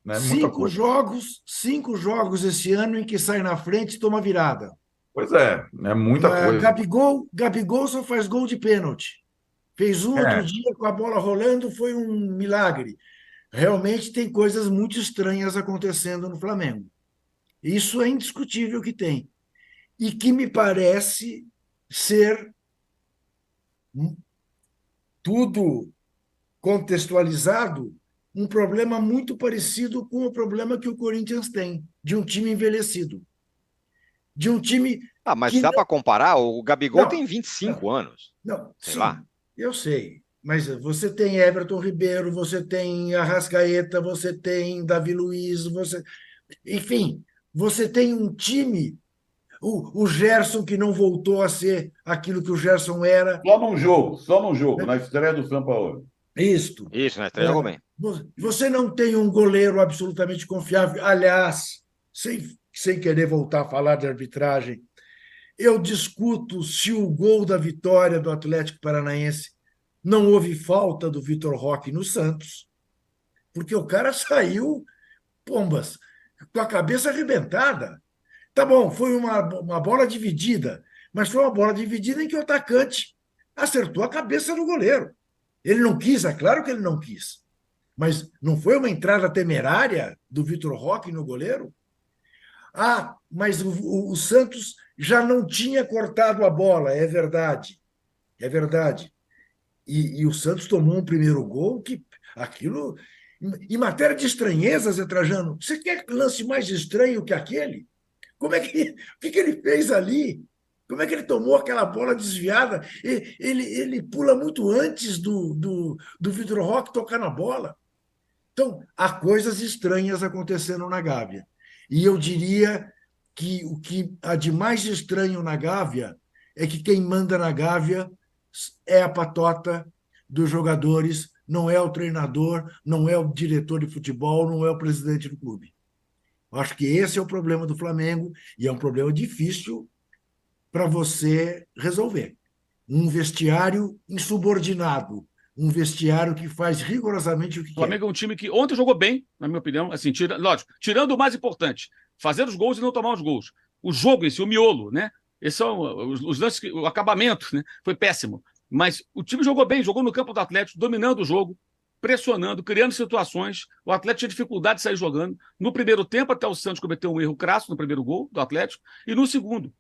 né? Muita coisa. Cinco jogos esse ano em que sai na frente e toma virada. Pois é muita coisa. Gabigol só faz gol de pênalti. Fez um outro É, dia com a bola rolando, foi um milagre. Realmente tem coisas muito estranhas acontecendo no Flamengo. Isso é indiscutível que tem. E que me parece ser tudo contextualizado um problema muito parecido com o problema que o Corinthians tem, de um time envelhecido, de um time Ah, mas que dá para comparar? O Gabigol não, tem 25 não, anos, não, sei lá. sim, eu sei, mas você tem Everton Ribeiro, você tem Arrascaeta, você tem Davi Luiz, enfim, você tem um time, o Gerson que não voltou a ser aquilo que o Gerson era, só num jogo, né? na estreia do Sampaoli. Isto. Isso, né? Três jogou É, bem. você não tem um goleiro absolutamente confiável. Aliás, sem querer voltar a falar de arbitragem, eu discuto se o gol da vitória do Atlético Paranaense não houve falta do Vitor Roque no Santos, porque o cara saiu, pombas, com a cabeça arrebentada. Tá bom, foi uma bola dividida, mas foi uma bola dividida em que o atacante acertou a cabeça do goleiro. Ele não quis, é claro que ele não quis. Mas não foi uma entrada temerária do Vitor Roque no goleiro? Ah, mas o Santos já não tinha cortado a bola, é verdade. É verdade. E o Santos tomou um primeiro gol que aquilo. Em matéria de estranheza, Zé Trajano, você quer lance mais estranho que aquele? Como é que, o que ele fez ali? Como é que ele tomou aquela bola desviada? Ele pula muito antes do Vitor Roque tocar na bola. Então, há coisas estranhas acontecendo na Gávea. E eu diria que o que há de mais estranho na Gávea é que quem manda na Gávea é a patota dos jogadores, não é o treinador, não é o diretor de futebol, não é o presidente do clube. Eu acho que esse é o problema do Flamengo e é um problema difícil para você resolver. Um vestiário insubordinado, um vestiário que faz rigorosamente o que O quer. Flamengo é um time que ontem jogou bem, na minha opinião, assim, lógico, tirando o mais importante, fazer os gols e não tomar os gols. O jogo em si, o miolo, né? Esses são os lances, o acabamento, né? Foi péssimo. Mas o time jogou bem, jogou no campo do Atlético, dominando o jogo, pressionando, criando situações. O Atlético tinha dificuldade de sair jogando. No primeiro tempo, até o Santos cometeu um erro crasso no primeiro gol do Atlético, e no segundo.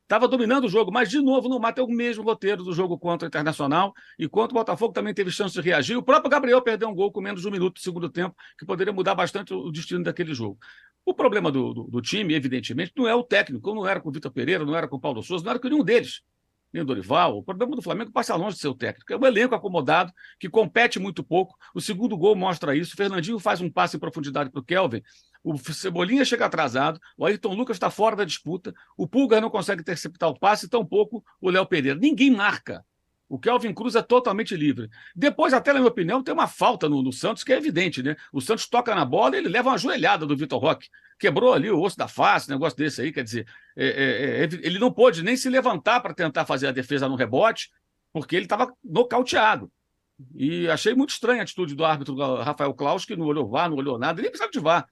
Estava dominando o jogo, mas de novo no mata é o mesmo roteiro do jogo contra o Internacional e contra o Botafogo também teve chance de reagir. O próprio Gabriel perdeu um gol com menos de um minuto do segundo tempo, que poderia mudar bastante o destino daquele jogo. O problema do time, evidentemente, não é o técnico, não era com o Vitor Pereira, não era com o Paulo Souza, não era com nenhum deles. Nem o Dorival. O problema do Flamengo passa longe de ser o técnico. É um elenco acomodado, que compete muito pouco. O segundo gol mostra isso. O Fernandinho faz um passe em profundidade para o Kelvin. O Cebolinha chega atrasado. O Ayrton Lucas está fora da disputa. O Pulgar não consegue interceptar o passe, tampouco o Léo Pereira. Ninguém marca. O Kelvin Cruz é totalmente livre. Depois, até na minha opinião, tem uma falta no Santos que é evidente, né? O Santos toca na bola e ele leva uma joelhada do Vitor Roque. Quebrou ali o osso da face, negócio desse aí, quer dizer, ele não pôde nem se levantar para tentar fazer a defesa no rebote, porque ele estava nocauteado. E achei muito estranha a atitude do árbitro Rafael Claus, que não olhou VAR, não olhou nada, nem precisava de VAR.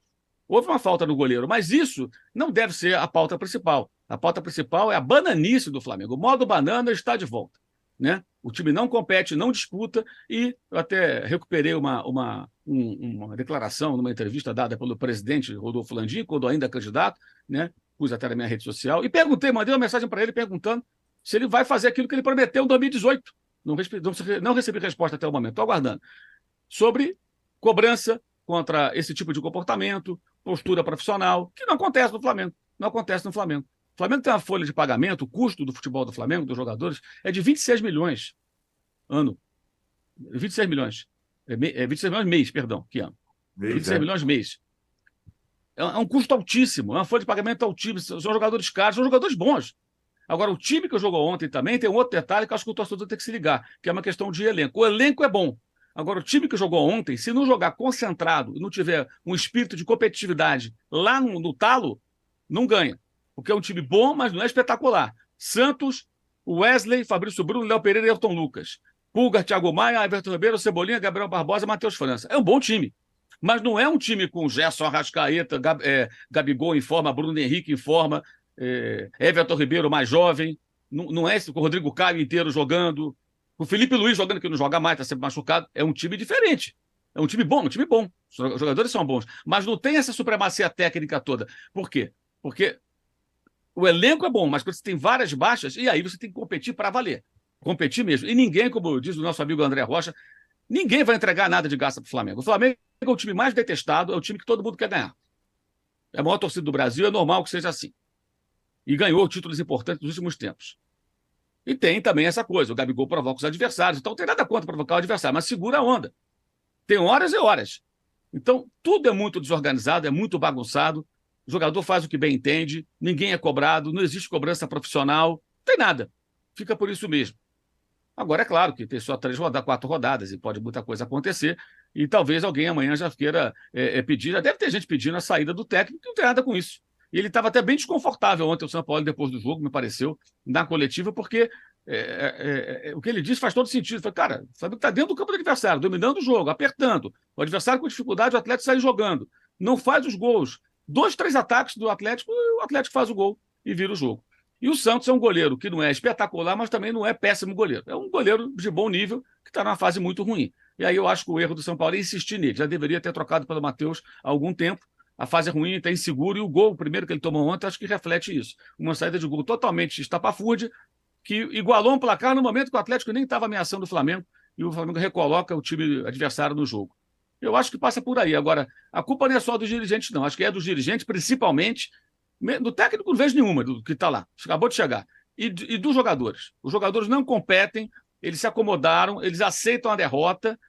Houve uma falta no goleiro, mas isso não deve ser a pauta principal. A pauta principal é a bananice do Flamengo. O modo banana está de volta. Né? O time não compete, não disputa, e eu até recuperei uma declaração numa entrevista dada pelo presidente Rodolfo Landim, quando ainda candidato, né? Pus até na minha rede social, e perguntei, mandei uma mensagem para ele perguntando se ele vai fazer aquilo que ele prometeu em 2018. Não recebi resposta até o momento, estou aguardando. Sobre cobrança contra esse tipo de comportamento, postura profissional, que não acontece no Flamengo. Não acontece no Flamengo. O Flamengo tem uma folha de pagamento, o custo do futebol do Flamengo, dos jogadores, é de 26 milhões ano. 26 milhões. 26 milhões mês, perdão, que ano. Mês, 26 é. milhões mês. É um custo altíssimo, é uma folha de pagamento altíssima. São jogadores caros, são jogadores bons. Agora, o time que jogou ontem também tem um outro detalhe que eu acho que o torcedor tem que se ligar, que é uma questão de elenco. O elenco é bom. Agora, o time que jogou ontem, se não jogar concentrado e não tiver um espírito de competitividade lá no talo, não ganha. Porque é um time bom, mas não é espetacular. Santos, Wesley, Fabrício Bruno, Léo Pereira e Ayrton Lucas. Pulgar, Thiago Maia, Everton Ribeiro, Cebolinha, Gabriel Barbosa, Matheus França. É um bom time. Mas não é um time com Gerson, Arrascaeta, Gabigol em forma, Bruno Henrique em forma, Everton Ribeiro mais jovem. Não é esse, com o Rodrigo Caio inteiro jogando, com o Felipe Luiz jogando, que não joga mais, está sempre machucado. É um time diferente. É um time bom, um time bom. Os jogadores são bons. Mas não tem essa supremacia técnica toda. Por quê? Porque o elenco é bom, mas quando você tem várias baixas, e aí você tem que competir para valer. Competir mesmo. E ninguém, como diz o nosso amigo André Rocha, ninguém vai entregar nada de graça para o Flamengo. O Flamengo é o time mais detestado, é o time que todo mundo quer ganhar. É a maior torcida do Brasil, é normal que seja assim. E ganhou títulos importantes nos últimos tempos. E tem também essa coisa, o Gabigol provoca os adversários, então não tem nada contra provocar o adversário, mas segura a onda. Tem horas e horas. Então, tudo é muito desorganizado, é muito bagunçado, o jogador faz o que bem entende, ninguém é cobrado, não existe cobrança profissional, não tem nada. Fica por isso mesmo. Agora, é claro que tem só 4 rodadas e pode muita coisa acontecer, e talvez alguém amanhã já queira pedir, já deve ter gente pedindo a saída do técnico, que não tem nada com isso. E ele estava até bem desconfortável ontem, o São Paulo, depois do jogo, me pareceu, na coletiva, porque o que ele disse faz todo sentido. Falei, cara, o Flamengo está dentro do campo do adversário, dominando o jogo, apertando. O adversário com dificuldade, o Atlético sai jogando. Não faz os gols. 2, 3 ataques do Atlético, o Atlético faz o gol e vira o jogo. E o Santos é um goleiro que não é espetacular, mas também não é péssimo goleiro. É um goleiro de bom nível que está numa fase muito ruim. E aí eu acho que o erro do São Paulo é insistir nele. Já deveria ter trocado pelo Matheus há algum tempo. A fase é ruim, está inseguro, e o gol, o primeiro que ele tomou ontem, acho que reflete isso. Uma saída de gol totalmente estapafúrdia, que igualou um placar no momento que o Atlético nem estava ameaçando o Flamengo, e o Flamengo recoloca o time adversário no jogo. Eu acho que passa por aí. Agora, a culpa não é só dos dirigentes, não. Acho que é dos dirigentes, principalmente. Do técnico não vejo nenhuma do que está lá, acabou de chegar. E dos jogadores. Os jogadores não competem, eles se acomodaram, eles aceitam a derrota,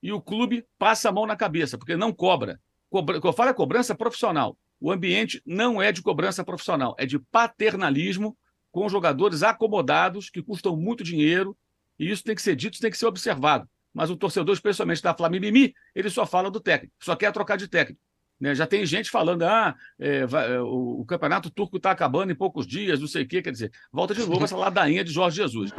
e o clube passa a mão na cabeça, porque não cobra. O que eu falo é cobrança profissional. O ambiente não é de cobrança profissional, é de paternalismo com jogadores acomodados que custam muito dinheiro, e isso tem que ser dito, isso tem que ser observado. Mas o torcedor, especialmente da Fla-Mimimi, ele só fala do técnico, só quer trocar de técnico. Né? Já tem gente falando, o campeonato turco está acabando em poucos dias, não sei o quê, quer dizer, volta de novo essa ladainha de Jorge Jesus.